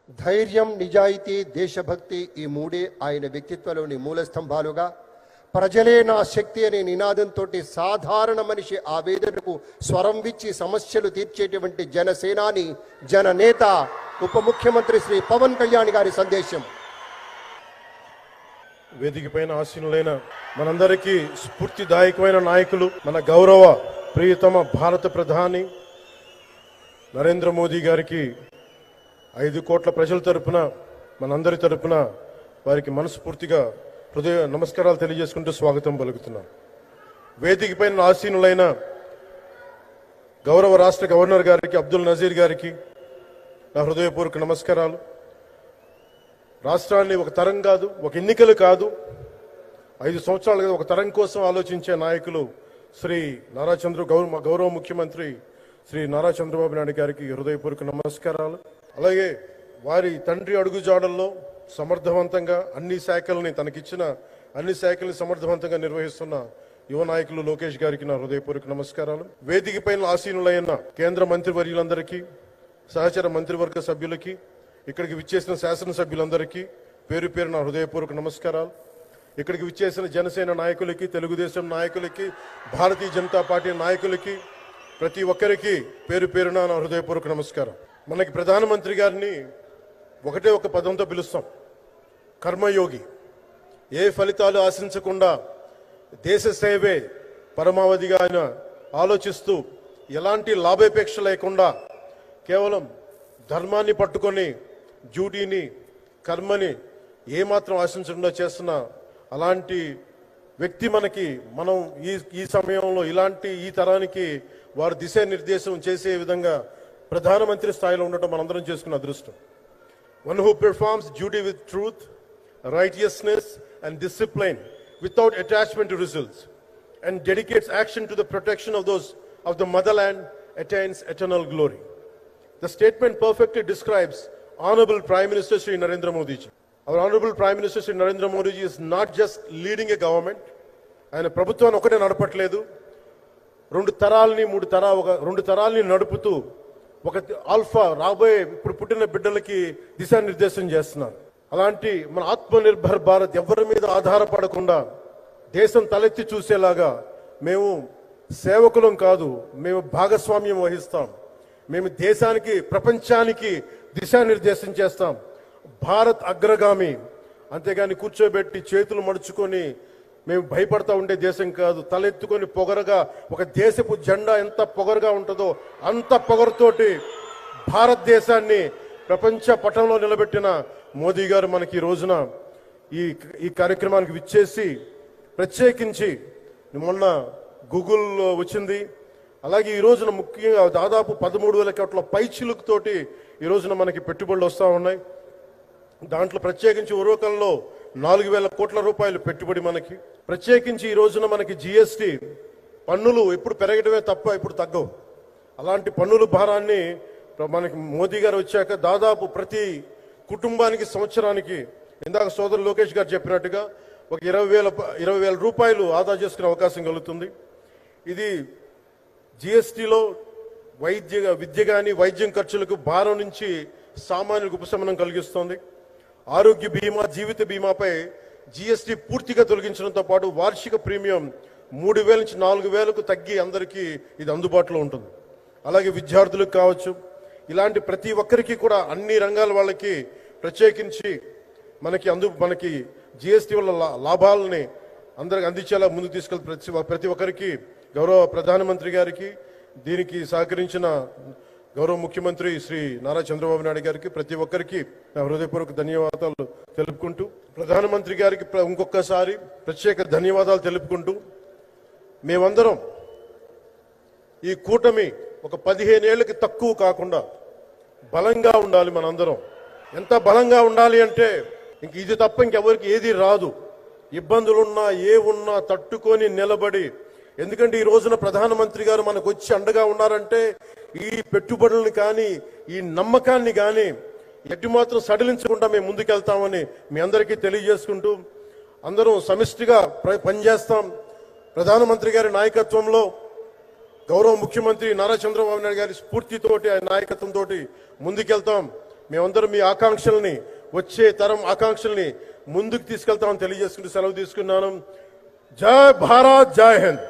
ధైర్యం, నిజాయితీ, దేశభక్తి ఈ మూడే ఆయన వ్యక్తిత్వంలోని మూల స్తంభాలుగా, ప్రజలే నా శక్తి అనే నినాదంతో సాధారణ మనిషి ఆవేదనకు స్వరం విచ్చి సమస్యలు తీర్చేటువంటి జనసేనాని, జననేత, ఉప ముఖ్యమంత్రి శ్రీ పవన్ కళ్యాణ్ గారి సందేశం. వేదిక పైన ఆసీనులైన మనందరికీ స్ఫూర్తిదాయకమైన నాయకులు, మన గౌరవ ప్రియతమ భారత ప్రధాని నరేంద్ర మోదీ గారికి 5 కోట్ల ప్రజల తరపున, మనందరి తరపున వారికి మనస్ఫూర్తిగా హృదయ నమస్కారాలు తెలియజేసుకుంటూ స్వాగతం పలుకుతున్నాం. వేదిక పైన ఆసీనులైన గౌరవ రాష్ట్ర గవర్నర్ గారికి, అబ్దుల్ నజీర్ గారికి నా హృదయపూర్వక నమస్కారాలు. రాష్ట్రాన్ని ఒక తరం కాదు, ఒక ఎన్నికలు కాదు, 5 సంవత్సరాలు కాదు, ఒక తరం కోసం ఆలోచించే నాయకులు శ్రీ గౌరవ ముఖ్యమంత్రి శ్రీ నారా చంద్రబాబు నాయుడు గారికి హృదయపూర్వక నమస్కారాలు. అలాగే వారి తండ్రి అడుగుజాడల్లో సమర్థవంతంగా తనకిచ్చిన అన్ని శాఖల్ని సమర్థవంతంగా నిర్వహిస్తున్న యువ నాయకులు లోకేష్ గారికి నా హృదయపూర్వక నమస్కారాలు. వేదిక పైన ఆసీనులైన కేంద్ర మంత్రివర్యులందరికీ, సహచర మంత్రివర్గ సభ్యులకి, ఇక్కడికి విచ్చేసిన శాసనసభ్యులందరికీ పేరు పేరు నా హృదయపూర్వక నమస్కారాలు. ఇక్కడికి విచ్చేసిన జనసేన నాయకులకి, తెలుగుదేశం నాయకులకి, భారతీయ జనతా పార్టీ నాయకులకి, ప్రతి ఒక్కరికి పేరు పేరున నా హృదయపూర్వక నమస్కారం. మనకి ప్రధానమంత్రి గారిని ఒకటే ఒక పదంతో పిలుస్తాం, కర్మయోగి. ఏ ఫలితాలు ఆశించకుండా దేశ సేవే పరమావధిగా ఆయన ఆలోచిస్తూ, ఎలాంటి లాభాపేక్ష లేకుండా కేవలం ధర్మాన్ని పట్టుకొని డ్యూటీని, కర్మని ఏమాత్రం ఆశించకుండా చేస్తున్న అలాంటి వ్యక్తి మనం ఈ సమయంలో ఈ తరానికి వారు దిశానిర్దేశం చేసే విధంగా ప్రధానమంత్రి స్థాయిలో ఉండటం మనందరం చేసుకున్న అదృష్టం. One who performs duty with truth, righteousness and discipline without attachment to results and dedicates action to the protection of the motherland attains eternal glory. The statement perfectly describes Honorable Prime Minister Shri Narendra Modi ji. Our Honorable Prime Minister Shri Narendra Modi ji is not just leading a government. ఆయన ప్రభుత్వాన్ని ఒకటే నడపట్లేదు, 2 తరాలని నడుపుతూ ఒక alpha రాబోయే ఇప్పుడు పుట్టిన బిడ్డలకి దిశానిర్దేశం చేస్తున్నారు. అలాంటి మన ఆత్మనిర్భర్ భారత్ ఎవరి మీద ఆధారపడకుండా దేశం తలెత్తి చూసేలాగా మేము సేవకులం కాదు, మేము భాగస్వామ్యం వహిస్తాం. మేము దేశానికి, ప్రపంచానికి దిశానిర్దేశం చేస్తాం. భారత్ అగ్రగామి, అంతేగాని కూర్చోబెట్టి చేతులు మడుచుకొని మేము భయపడతా ఉండే దేశం కాదు. తలెత్తుకొని పొగరగా, ఒక దేశపు జెండా ఎంత పొగరుగా ఉంటుందో అంత పొగరుతోటి భారతదేశాన్ని ప్రపంచ పటంలో నిలబెట్టిన మోదీ గారు మనకి ఈ రోజున ఈ కార్యక్రమానికి విచ్చేసి, ప్రత్యేకించి మొన్న గూగుల్ వచ్చింది, అలాగే ఈ రోజున ముఖ్యంగా దాదాపు 13,000 కోట్ల పైచిలుకుతోటి ఈ రోజున మనకి పెట్టుబడులు వస్తూ ఉన్నాయి. దాంట్లో ప్రత్యేకించి ఉరవకంలో 4,000 కోట్ల రూపాయలు పెట్టుబడి మనకి. ప్రత్యేకించి ఈ రోజున మనకి జిఎస్టి పన్నులు ఎప్పుడు పెరగడమే తప్ప ఇప్పుడు తగ్గవు. అలాంటి పన్నుల భారాన్ని మనకి మోదీ గారు వచ్చాక దాదాపు ప్రతి కుటుంబానికి సంవత్సరానికి, ఇందాక సోదరు లోకేష్ గారు చెప్పినట్టుగా, ఒక 20,000 రూపాయలు ఆదా చేసుకునే అవకాశం కలుగుతుంది. ఇది జిఎస్టిలో విద్య కానీ వైద్యం ఖర్చులకు భారం నుంచి సామాన్యులకు ఉపశమనం కలిగిస్తోంది. ఆరోగ్య బీమా, జీవిత బీమాపై జిఎస్టి పూర్తిగా తొలగించడంతో పాటు వార్షిక ప్రీమియం 3,000 నుంచి 4,000కు తగ్గి అందరికీ ఇది అందుబాటులో ఉంటుంది. అలాగే విద్యార్థులకు కావచ్చు, ఇలాంటి ప్రతి ఒక్కరికి కూడా అన్ని రంగాల వాళ్ళకి ప్రత్యేకించి మనకి జిఎస్టి వల్ల లాభాలని అందరికి అందించేలా ముందుకు తీసుకెళ్తే ప్రతి ఒక్కరికి, గౌరవ ప్రధానమంత్రి గారికి, దీనికి సహకరించిన గౌరవ ముఖ్యమంత్రి శ్రీ నారా చంద్రబాబు నాయుడు గారికి, ప్రతి ఒక్కరికి నా హృదయపూర్వక ధన్యవాదాలు తెలుపుకుంటూ, ప్రధానమంత్రి గారికి ఇంకొకసారి ప్రత్యేక ధన్యవాదాలు తెలుపుకుంటూ, మేమందరం ఈ కూటమి ఒక 15 ఏళ్ళకి తక్కువ కాకుండా బలంగా ఉండాలి. మనందరం ఎంత బలంగా ఉండాలి అంటే ఇంక ఇది తప్ప ఇంకెవరికి ఏది రాదు. ఇబ్బందులున్నా ఉన్నా తట్టుకొని నిలబడి, ఎందుకంటే ఈ రోజున ప్రధానమంత్రి గారు మనకు వచ్చి అండగా ఉన్నారంటే ఈ పెట్టుబడులను కానీ, ఈ నమ్మకాన్ని కానీ ఎటు మాత్రం సడలించకుండా మేము ముందుకెళ్తామని మీ అందరికీ తెలియజేసుకుంటూ, అందరం సమిష్టిగా పనిచేస్తాం. ప్రధానమంత్రి గారి నాయకత్వంలో గౌరవ ముఖ్యమంత్రి నారా చంద్రబాబు నాయుడు గారి స్ఫూర్తితోటి, ఆయన నాయకత్వంతో ముందుకెళ్తాం. మేమందరం మీ ఆకాంక్షల్ని, వచ్చే తరం ఆకాంక్షల్ని ముందుకు తీసుకెళ్తామని తెలియజేసుకుంటూ సెలవు తీసుకున్నాను. జై భారత్, జై హింద్.